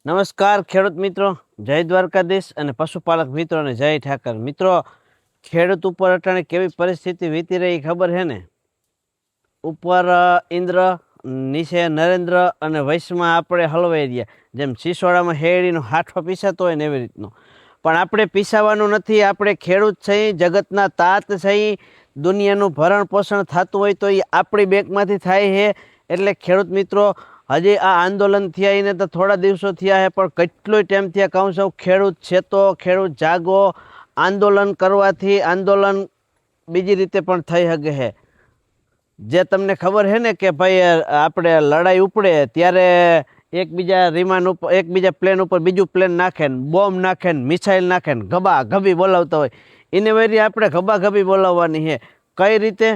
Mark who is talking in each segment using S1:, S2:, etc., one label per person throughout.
S1: નમસ્કાર ખેડૂત મિત્રો, જય દ્વારકાધીશ અને પશુપાલક મિત્રો અને જય ઠાકર મિત્રો. ખેડૂત ઉપર અટાણે કેવી પરિસ્થિતિ વીતી રહી ખબર છે ને? ઉપર ઇન્દ્ર, નીચે નરેન્દ્ર અને વૈશ્વમાં આપણે હલવાઈ રહ્યા. જેમ સિસોડામાં હેડીનો હાથો પીસાતો હોય ને એવી રીતનો. પણ આપણે પીસાવાનું નથી. આપણે ખેડૂત છીએ, જગતના તાત છીએ. દુનિયાનું ભરણ પોષણ થતું હોય તો એ આપણી બેંકમાંથી થાય છે. એટલે ખેડૂત મિત્રો, હજી આ આંદોલન થયા એને તો થોડા દિવસો થયા છે, પણ કેટલોય ટાઈમ થયા કહું છું. ખેડૂત ચેતો, ખેડૂત જાગો. આંદોલન કરવાથી આંદોલન બીજી રીતે પણ થઈ શકે છે. જે તમને ખબર છે ને કે ભાઈ આપણે લડાઈ ઉપડે ત્યારે એકબીજા વિમાન ઉપર, એકબીજા પ્લેન ઉપર બીજું પ્લેન નાખે ને, બોમ્બ નાખે ને, મિસાઇલ નાખે ને, ગબા ગબી બોલાવતા હોય. એને વળી આપણે ગબા ગબી બોલાવવાની છે. કઈ રીતે?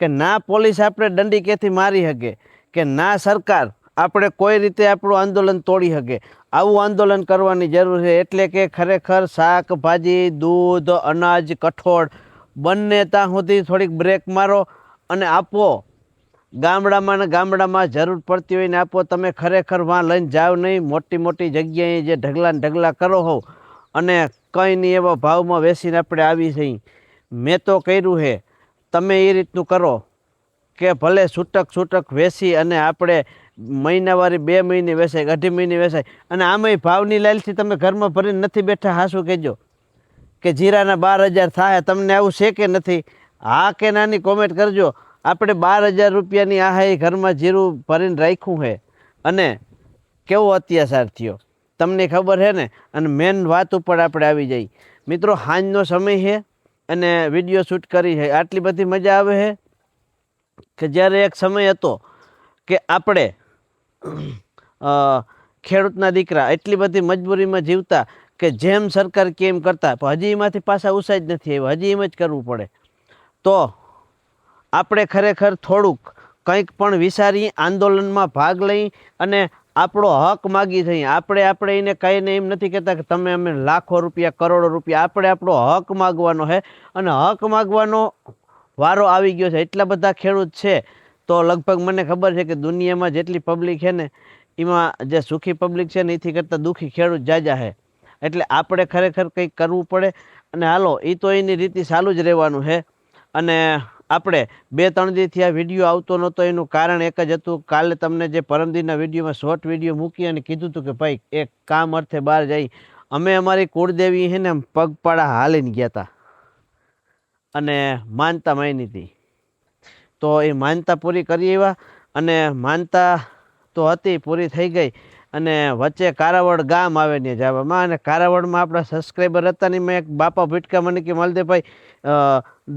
S1: કે ના પોલીસ આપણે દંડી ક્યાંથી મારી શકે, કે ના સરકાર આપણે કોઈ રીતે આપણું આંદોલન તોડી શકે. આવું આંદોલન કરવાની જરૂર છે. એટલે કે ખરેખર શાકભાજી, દૂધ, અનાજ, કઠોળ બંને ત્યાં સુધી થોડીક બ્રેક મારો અને આપો. ગામડામાં ને ગામડામાં જરૂર પડતી હોય ને આપો. તમે ખરેખર વાં લઈને જાઓ નહીં. મોટી મોટી જગ્યાએ જે ઢગલા ને ઢગલા કરો હો અને કંઈ નહીં એવા ભાવમાં વેચીને આપણે આવી છીએ. મેં તો કર્યું છે, તમે એ રીતનું કરો કે ભલે છૂટક છૂટક વેચી અને આપણે મહિનાવારી 2 મહિને વેચાય, 2.5 મહિને વેચાય. અને આમાંય ભાવની લાલથી તમે ઘરમાં ભરીને નથી બેઠા. હાસું કહેજો કે જીરાના 12,000 થાય. તમને આવું છે કે નથી? હા કે નાની કોમેન્ટ કરજો. આપણે 12,000 રૂપિયાની આહાઈ ઘરમાં જીરું ભરીને રાખ્યું છે અને કેવો અત્યાચાર થયો તમને ખબર છે ને? અને મેન વાત ઉપર આપણે આવી જઈએ મિત્રો. સાંજનો સમય છે અને વિડીયો શૂટ કરી છે. આટલી બધી મજા આવે છે કે જ્યારે એક સમય હતો કે આપણે ખેડૂતના દીકરા એટલી બધી મજબૂરીમાં જીવતા કે જેમ સરકાર કેમ કરતા, પણ હજી એમાંથી પાછા ઉસાઈ જ નથી આવ્યા. હજી એમ જ કરવું પડે. તો આપણે ખરેખર થોડુંક કંઈક પણ વિચારી, આંદોલનમાં ભાગ લઈ અને આપણો હક માગી થઈ. આપણે એને કહીને એમ નથી કહેતા કે તમે અમે લાખો રૂપિયા, કરોડો રૂપિયા. આપણે આપણો હક માગવાનો છે અને હક માગવાનો વારો આવી ગયો છે. એટલા બધા ખેડૂત છે તો લગભગ મને ખબર છે કે દુનિયામાં જેટલી પબ્લિક છે ને એમાં જે સુખી પબ્લિક છે ને એથી કરતાં દુઃખી ખેડૂત જાજા છે. એટલે આપણે ખરેખર કંઈક કરવું પડે. અને હાલો, એ તો એની રીતે ચાલુ જ રહેવાનું છે. અને આપણે 2-3 દીથી આ વિડીયો આવતો નહોતો. એનું કારણ એક જ હતું. કાલે તમને જે પરમદીના વિડીયોમાં શોર્ટ વિડીયો મૂકી અને કીધું હતું કે ભાઈ એક કામ અર્થે બહાર જઈ. અમે અમારી કુળદેવી છે ને પગપાળા હાલીને ગયા હતા અને માનતા માની હતી. તો એ માનતા પૂરી કરી આવ્યા અને માનતા તો હતી, પૂરી થઈ ગઈ. અને વચ્ચે કારાવડ ગામ આવે ને જવામાં, અને કારાવડમાં આપણા સબસ્ક્રાઈબર હતા ને મેં એક બાપા ભીટકા મને કે મલદેભાઈ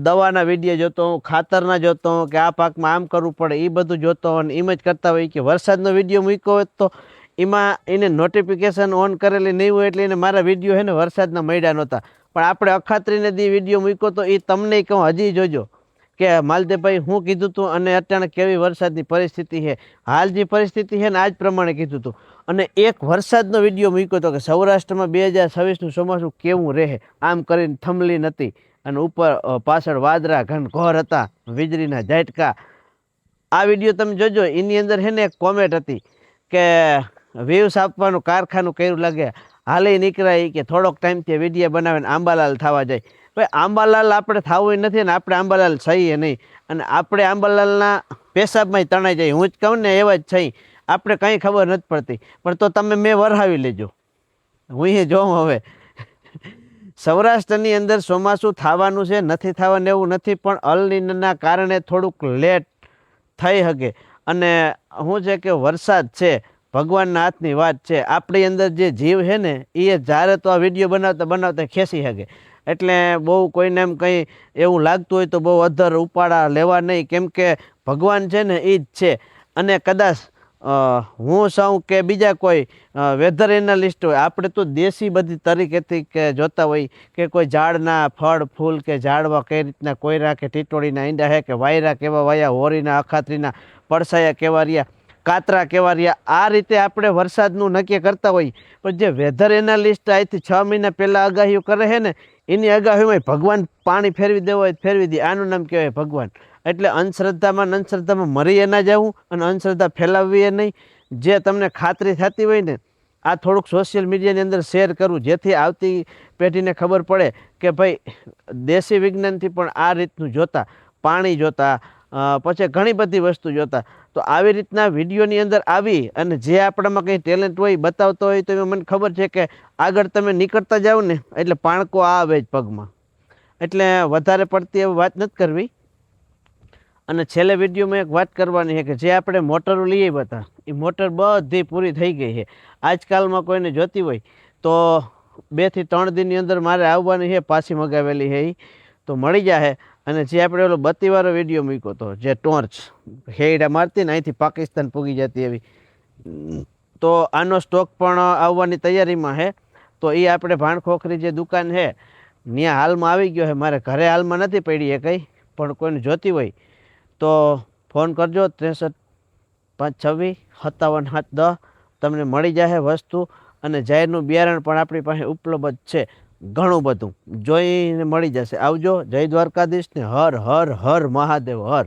S1: દવાના વિડીયો જોતો હું, ખાતરના જોતો હું, કે આ પાકમાં આમ કરવું પડે, એ બધું જોતો અને એમ જ કરતા હોય. કે વરસાદનો વિડીયો મૂક્યો હોય તો એમાં એને નોટિફિકેશન ઓન કરેલી નહીં હોય એટલે એને મારા વિડીયો છે ને વરસાદના મળ્યા નહોતા. પણ આપણે અખાત્રીને દી વિડીયો મૂક્યો તો એ તમને કહું, હજી જોજો કે માલદેભાઈ હું કીધું હતું અને અત્યારે કેવી વરસાદની પરિસ્થિતિ છે. હાલ જે પરિસ્થિતિ છે ને આજ પ્રમાણે કીધું હતું. અને એક વરસાદનો વિડીયો મૂક્યો હતો કે સૌરાષ્ટ્રમાં 2026નું ચોમાસું કેવું રહે, આમ કરીને થંભલી નથી અને ઉપર પાછળ વાદળા ઘનઘોર હતા, વીજળીના ઝાટકા. આ વિડીયો તમે જોજો. એની અંદર છે ને એક કોમેન્ટ હતી કે વ્યૂઝ આપવાનું કારખાનું કર્યું લાગે, હાલે નીકળાય કે થોડોક ટાઈમથી વિડીયો બનાવીને આંબાલાલ થવા જાય. ભાઈ આંબાલાલ આપણે થવું નથી ને આપણે આંબાલાલ છીએ નહીં. અને આપણે આંબાલાલના પેશાબમાં તણાઈ જાય. હું જ કહું ને એવા જ છીએ. આપણે કંઈ ખબર નથી પડતી. પણ તો તમે મેં વરહાવી લેજો. હું એ જોઉં હવે સૌરાષ્ટ્રની અંદર ચોમાસું થવાનું છે, નથી થવાનું એવું નથી. પણ અલનીના કારણે થોડુંક લેટ થઈ શકે. અને શું છે કે વરસાદ છે ભગવાનના હાથની વાત છે. આપણી અંદર જે જીવ છે ને એ જ્યારે તો આ વિડીયો બનાવતા ખેંચી શકે. એટલે બહુ કોઈને એમ કંઈ એવું લાગતું હોય તો બહુ અધર ઉપાડા લેવા નહીં. કેમ કે ભગવાન છે ને એ જ છે. અને કદાચ હું સૌ કે બીજા કોઈ વેધર એનાલિસ્ટ હોય, આપણે તો દેશી બધી તરીકેથી કે જોતા હોય કે કોઈ ઝાડના ફળ ફૂલ કે ઝાડવા કઈ રીતના કોયરા કે ટીટોળીના ઈંડા છે, કે વાયરા કેવા વાયા, હોરીના અખાત્રીના પડસાયા કેવા રહ્યા, કાતરા કેવા રહ્યા. આ રીતે આપણે વરસાદનું નક્કી કરતા હોય. પણ જે વેધર એનાલિસ્ટ આજથી 6 મહિના પહેલાં આગાહીઓ કરે છે ને એની આગાહીમાં ભગવાન પાણી ફેરવી દેવો હોય ફેરવી દે. આનું નામ કહેવાય ભગવાન. એટલે અંધશ્રદ્ધામાં મરી ના જવું અને અંધશ્રદ્ધા ફેલાવવી એ નહીં. જે તમને ખાતરી થતી હોય ને આ થોડુંક સોશિયલ મીડિયાની અંદર શેર કરવું, જેથી આવતી પેઢીને ખબર પડે કે ભાઈ દેશી વિજ્ઞાનથી પણ આ રીતનું જોતા, પાણી જોતા, પછી ઘણી બધી વસ્તુ જોતા. તો આવી રીતના વિડીયોની અંદર આવી અને જે આપણામાં કંઈ ટેલેન્ટ હોય બતાવતો હોય તો એમાં મને ખબર છે કે આગળ તમે નીકળતા જાઓ ને એટલે પાણકો આવે જ પગમાં. એટલે વધારે પડતી એવી વાત નથી કરવી. અને છેલ્લે વિડીયોમાં એક વાત કરવાની છે કે જે આપણે મોટરો લઈએ હતા એ મોટર બધી પૂરી થઈ ગઈ છે. આજકાલમાં કોઈને જોતી હોય તો 2 થી 3 દિનની અંદર મારે આવવાની છે, પાછી મગાવેલી છે એ તો મળી જાય. અને જે આપણે ઓલો બત્તીવાળો વિડીયો મૂક્યો હતો, જે ટોર્ચ હેડા મારતી ને અહીંથી પાકિસ્તાન પૂગી જતી એવી, તો આનો સ્ટોક પણ આવવાની તૈયારીમાં છે. તો એ આપણે ભાણખોખરી જે દુકાન છે ત્યાં હાલમાં આવી ગયો છે. મારે ઘરે હાલમાં નથી પડી એ કંઈ, પણ કોઈને જોતી હોય તો ફોન કરજો 63 526 57 710. તમને મળી જાય વસ્તુ. અને જાહેરનું બિયારણ પણ આપણી પાસે ઉપલબ્ધ છે, ઘણું બધું જોઈને મળી જશે. આવજો. જય દ્વારકાધીશ ને હર હર હર મહાદેવ હર.